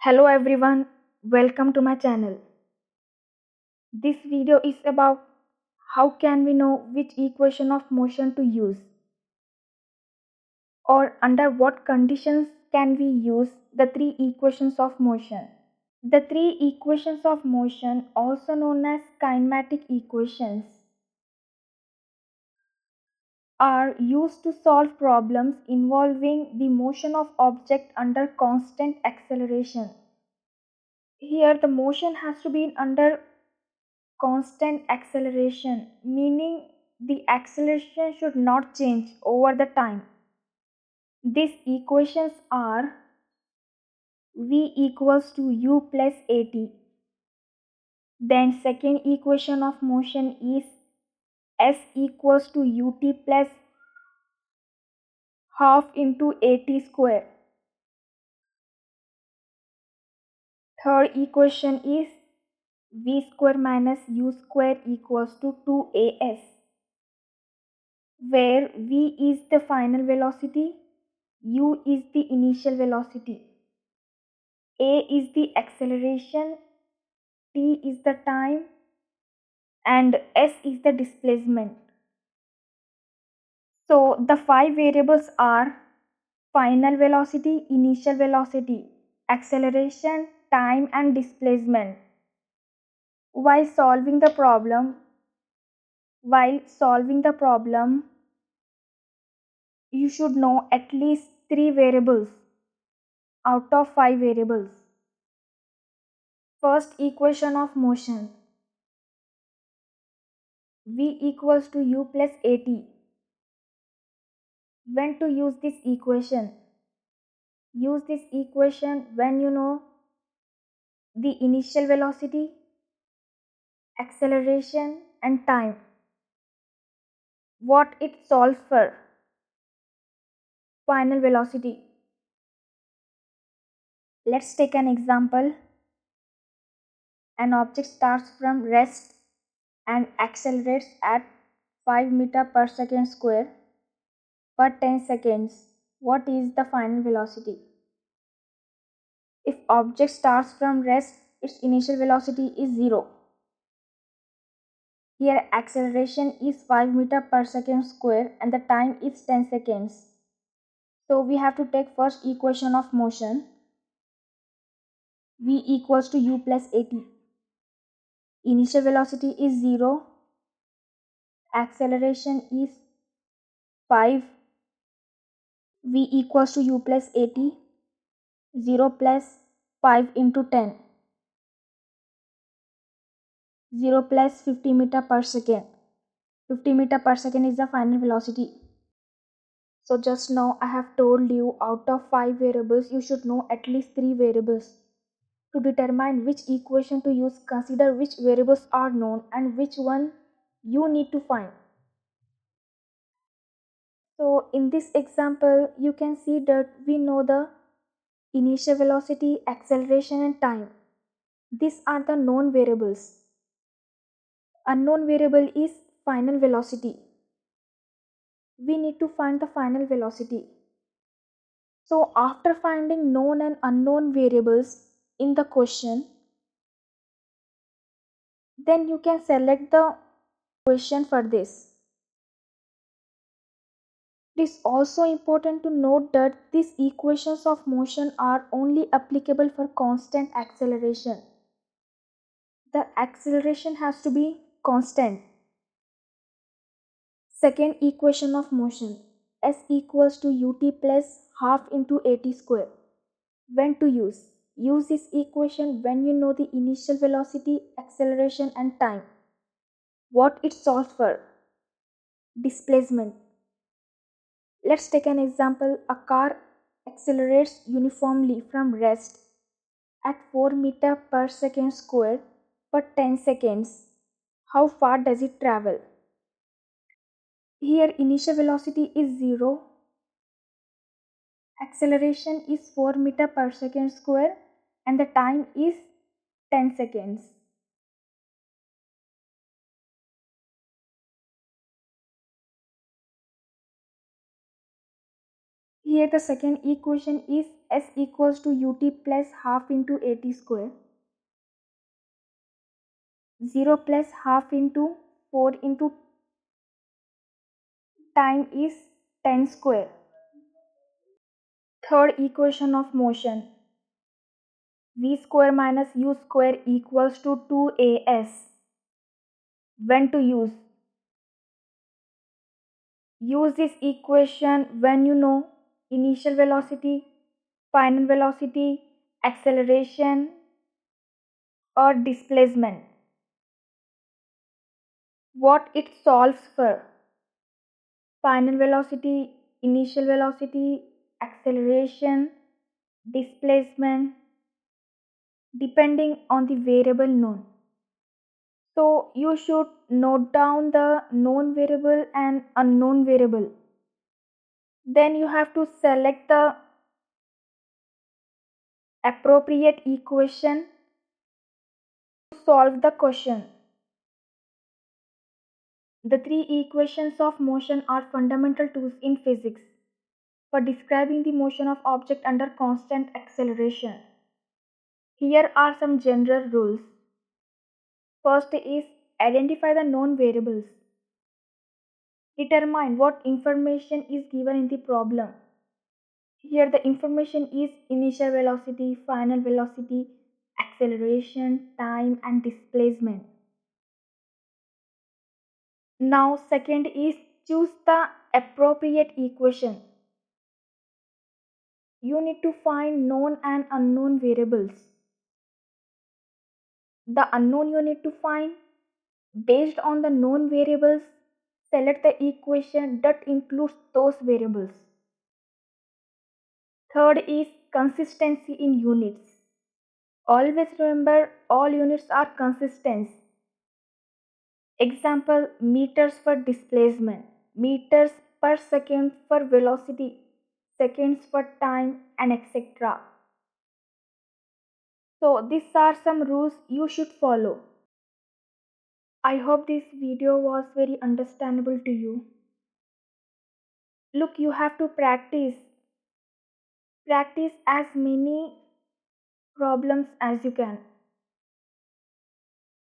Hello everyone, welcome to my channel. This video is about how can we know which equation of motion to use, or under what conditions can we use the three equations of motion. The three equations of motion, also known as kinematic equations, are used to solve problems involving the motion of object under constant acceleration. Here the motion has to be under constant acceleration, meaning the acceleration should not change over the time. These equations are v equals to u plus at. Then second equation of motion is s equals to ut plus half into at square. Third equation is v square minus u square equals to 2as, where v is the final velocity, u is the initial velocity, a is the acceleration, t is the time, and s is the displacement. So the five variables are final velocity, initial velocity, acceleration, time, and displacement. While solving the problem, you should know at least three variables out of five variables. First equation of motion, v equals to u plus at. When to use this equation? Use this equation when you know the initial velocity, acceleration, and time. What it solves for? Final velocity. Let's take an example. An object starts from rest and accelerates at 5 meter per second square per 10 seconds. What is the final velocity? If object starts from rest, its initial velocity is 0. Here acceleration is 5 meter per second square and the time is 10 seconds. So we have to take first equation of motion, v equals to u plus at. Initial velocity is 0, acceleration is 5, v equals to u plus at, 0 plus 5 into 10, 0 plus 50 meter per second. 50 meter per second is the final velocity. So just now I have told you out of 5 variables you should know at least 3 variables. To determine which equation to use, consider which variables are known and which one you need to find. So in this example you can see that we know the initial velocity, acceleration, and time. These are the known variables. Unknown variable is final velocity. We need to find the final velocity. So after finding known and unknown variables in the question, then you can select the equation for this. It is also important to note that these equations of motion are only applicable for constant acceleration. The acceleration has to be constant. Second equation of motion, s equals to ut plus half into at square. When to use? Use this equation when you know the initial velocity, acceleration, and time. What it solves for? Displacement. Let's take an example. A car accelerates uniformly from rest at 4 meter per second square for 10 seconds. How far does it travel? Here initial velocity is 0, acceleration is 4 meter per second square, and the time is 10 seconds. Here the second equation is s equals to ut plus half into at square. 0 plus half into 4 into time is 10 square. Third equation of motion, v square minus u square equals to 2as. When to use? Use this equation when you know initial velocity, final velocity, acceleration or displacement. What it solves for: final velocity, initial velocity, acceleration, displacement, depending on the variable known. So you should note down the known variable and unknown variable. Then you have to select the appropriate equation to solve the question. The three equations of motion are fundamental tools in physics for describing the motion of object under constant acceleration. Here are some general rules. First is identify the known variables. Determine what information is given in the problem. Here the information is initial velocity, final velocity, acceleration, time and displacement. Now second is choose the appropriate equation. You need to find known and unknown variables. The unknown you need to find. Based on the known variables, select the equation that includes those variables. Third is consistency in units. Always remember all units are consistent. Example, meters for displacement, meters per second for velocity, seconds for time, and etc. So these are some rules you should follow. I hope this video was very understandable to you. Look, you have to practice as many problems as you can.